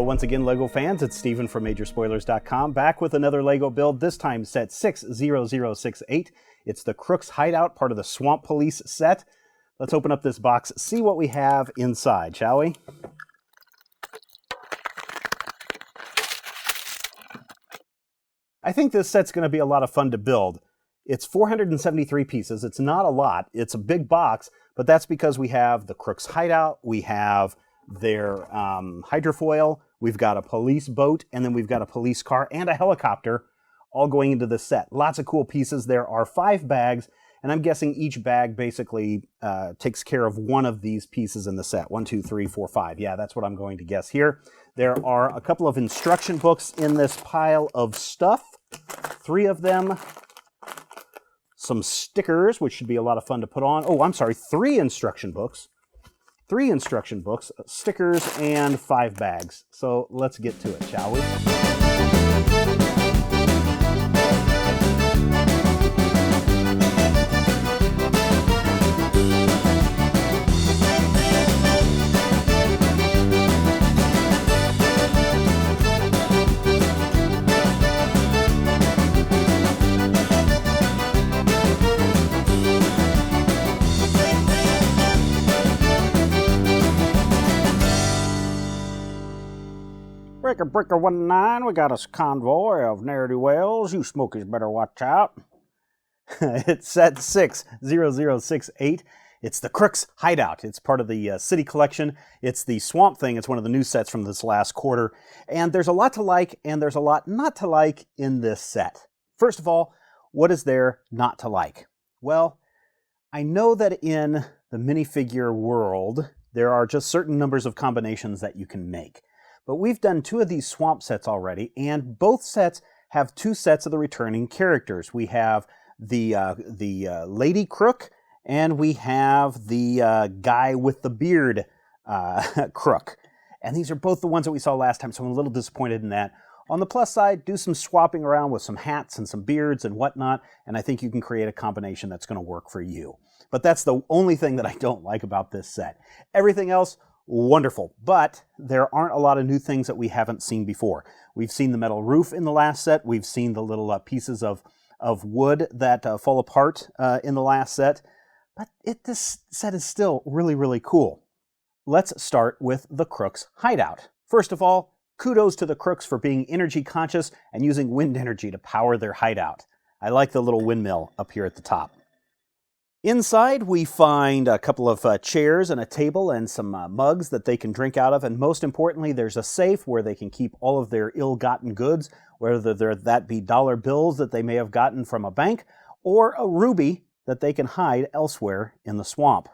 Hello once again, LEGO fans. It's Steven from MajorSpoilers.com, back with another LEGO build, this time set 60068. It's the Crooks Hideout, part of the Swamp Police set. Let's open up this box, see what we have inside, shall we? I think this set's going to be a lot of fun to build. It's 473 pieces. It's not a lot. It's a big box, but that's because we have the Crooks Hideout, we have their hydrofoil, we've got a police boat, and then we've got a police car and a helicopter all going into this set. Lots of cool pieces. There are 5 bags, and I'm guessing each bag basically takes care of one of these pieces in the set. 1, 2, 3, 4, 5. Yeah, that's what I'm going to guess here. There are a couple of instruction books in this pile of stuff. 3 of them. Some stickers, which should be a lot of fun to put on. Oh, I'm sorry, 3 instruction books. 3 instruction books, stickers, and 5 bags. So let's get to it, shall we? Breaker 19, we got a convoy of ne'er-do-wells. You smokies better watch out. It's set 60068. It's the Crooks Hideout. It's part of the City Collection. It's the Swamp Thing. It's one of the new sets from this last quarter. And there's a lot to like, and there's a lot not to like in this set. First of all, what is there not to like? Well, I know that in the minifigure world, there are just certain numbers of combinations that you can make. But we've done 2 of these swamp sets already, and both sets have 2 sets of the returning characters. We have the lady crook, and we have the guy with the beard crook. And these are both the ones that we saw last time, so I'm a little disappointed in that. On the plus side, do some swapping around with some hats and some beards and whatnot, and I think you can create a combination that's going to work for you. But that's the only thing that I don't like about this set. Everything else, wonderful, but there aren't a lot of new things that we haven't seen before. We've seen the metal roof in the last set. We've seen the little pieces of wood that fall apart in the last set. But this set is still really, really cool. Let's start with the Crooks Hideout. First of all, kudos to the Crooks for being energy conscious and using wind energy to power their hideout. I like the little windmill up here at the top. Inside, we find a couple of chairs and a table and some mugs that they can drink out of, and most importantly, there's a safe where they can keep all of their ill-gotten goods, whether that be dollar bills that they may have gotten from a bank, or a ruby that they can hide elsewhere in the swamp.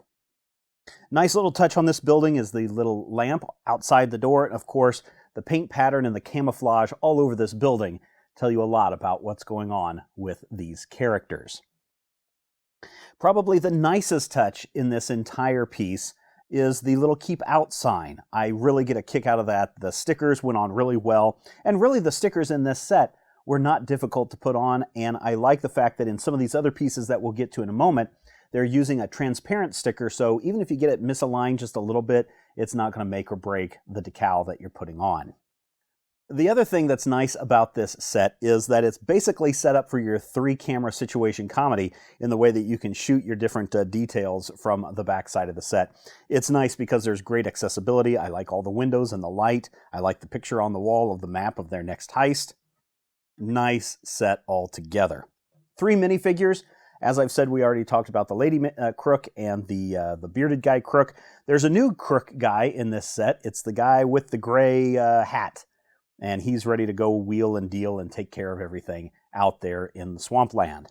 Nice little touch on this building is the little lamp outside the door, and of course, the paint pattern and the camouflage all over this building tell you a lot about what's going on with these characters. Probably the nicest touch in this entire piece is the little keep out sign. I really get a kick out of that. The stickers went on really well, and really the stickers in this set were not difficult to put on, and I like the fact that in some of these other pieces that we'll get to in a moment, they're using a transparent sticker, so even if you get it misaligned just a little bit, it's not going to make or break the decal that you're putting on. The other thing that's nice about this set is that it's basically set up for your 3-camera situation comedy in the way that you can shoot your different details from the back side of the set. It's nice because there's great accessibility. I like all the windows and the light. I like the picture on the wall of the map of their next heist. Nice set altogether. 3 minifigures. As I've said, we already talked about the lady crook and the bearded guy crook. There's a new crook guy in this set. It's the guy with the gray hat. And he's ready to go wheel and deal and take care of everything out there in the swampland.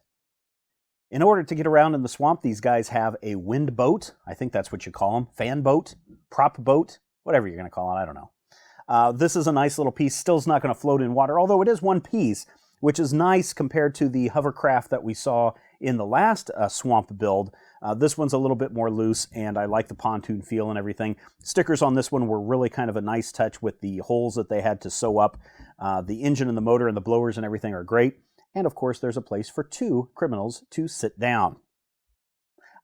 In order to get around in the swamp, these guys have a wind boat. I think that's what you call them. Fan boat, prop boat, whatever you're going to call it, I don't know. This is a nice little piece. Still is not going to float in water, although it is one piece, which is nice compared to the hovercraft that we saw in the last swamp build. This one's a little bit more loose, and I like the pontoon feel and everything. Stickers on this one were really kind of a nice touch with the holes that they had to sew up. The engine and the motor and the blowers and everything are great. And of course, there's a place for 2 criminals to sit down.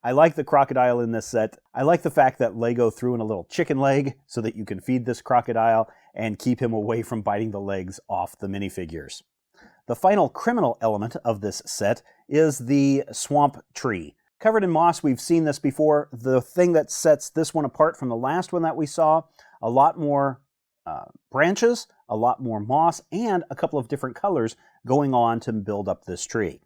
I like the crocodile in this set. I like the fact that Lego threw in a little chicken leg so that you can feed this crocodile and keep him away from biting the legs off the minifigures. The final criminal element of this set is the swamp tree. Covered in moss, we've seen this before. The thing that sets this one apart from the last one that we saw, a lot more branches, a lot more moss, and a couple of different colors going on to build up this tree.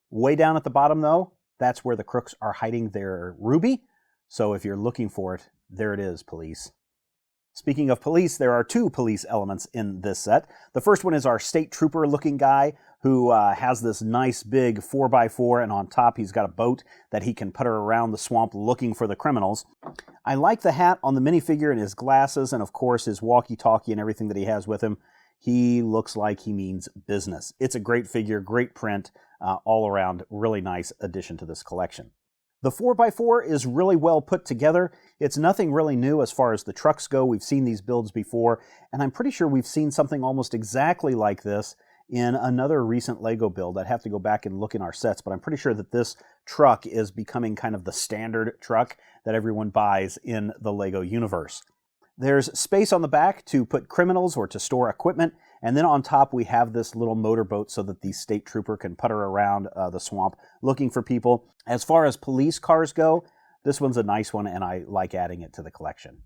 Way down at the bottom, though, that's where the crooks are hiding their ruby. So if you're looking for it, there it is, police. Speaking of police, there are two police elements in this set. The first one is our state trooper looking guy who has this nice big 4x4, and on top he's got a boat that he can putter around the swamp looking for the criminals. I like the hat on the minifigure and his glasses and of course his walkie-talkie and everything that he has with him. He looks like he means business. It's a great figure, great print, all around really nice addition to this collection. The 4x4 is really well put together. It's nothing really new as far as the trucks go. We've seen these builds before, and I'm pretty sure we've seen something almost exactly like this in another recent Lego build. I'd have to go back and look in our sets, but I'm pretty sure that this truck is becoming kind of the standard truck that everyone buys in the Lego universe. There's space on the back to put criminals or to store equipment, and then on top we have this little motorboat so that the state trooper can putter around the swamp looking for people. As far as police cars go, this one's a nice one and I like adding it to the collection.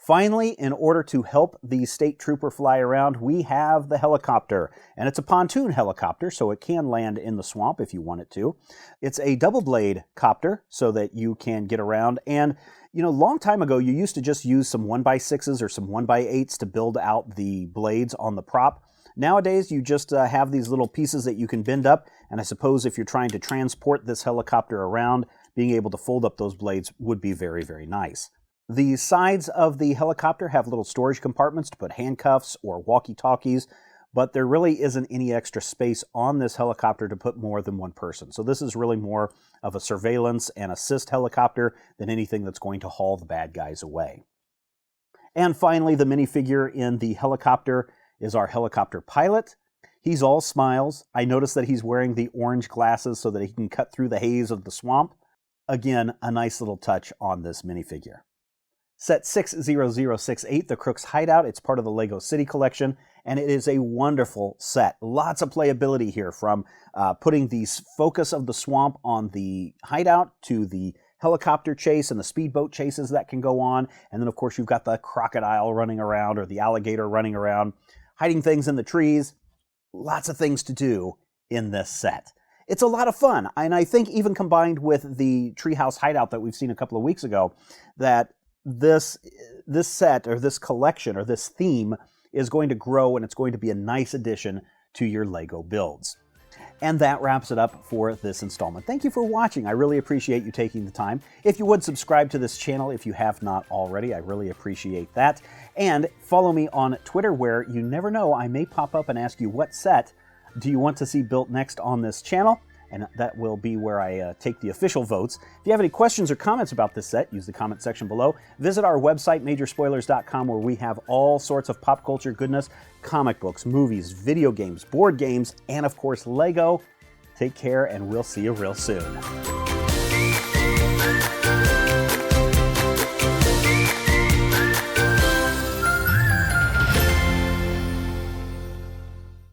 Finally, in order to help the state trooper fly around, we have the helicopter. And it's a pontoon helicopter, so it can land in the swamp if you want it to. It's a double blade copter so that you can get around. And, you know, long time ago, you used to just use some 1x6s or some 1x8s to build out the blades on the prop. Nowadays, you just have these little pieces that you can bend up. And I suppose if you're trying to transport this helicopter around, being able to fold up those blades would be very, very nice. The sides of the helicopter have little storage compartments to put handcuffs or walkie-talkies, but there really isn't any extra space on this helicopter to put more than one person. So this is really more of a surveillance and assist helicopter than anything that's going to haul the bad guys away. And finally, the minifigure in the helicopter is our helicopter pilot. He's all smiles. I noticed that he's wearing the orange glasses so that he can cut through the haze of the swamp. Again, a nice little touch on this minifigure. Set 60068, the Crooks Hideout. It's part of the Lego City collection, and it is a wonderful set. Lots of playability here, from putting the focus of the swamp on the hideout to the helicopter chase and the speedboat chases that can go on. And then, of course, you've got the crocodile running around or the alligator running around, hiding things in the trees. Lots of things to do in this set. It's a lot of fun, and I think even combined with the treehouse hideout that we've seen a couple of weeks ago, that this set or this collection or this theme is going to grow, and it's going to be a nice addition to your Lego builds. And that wraps it up for this installment. Thank you for watching. I really appreciate you taking the time. If you would subscribe to this channel if you have not already, I really appreciate that. And follow me on Twitter, where you never know, I may pop up and ask you, what set do you want to see built next on this channel? And that will be where I take the official votes. If you have any questions or comments about this set, use the comment section below. Visit our website, majorspoilers.com, where we have all sorts of pop culture goodness, comic books, movies, video games, board games, and of course, Lego. Take care, and we'll see you real soon.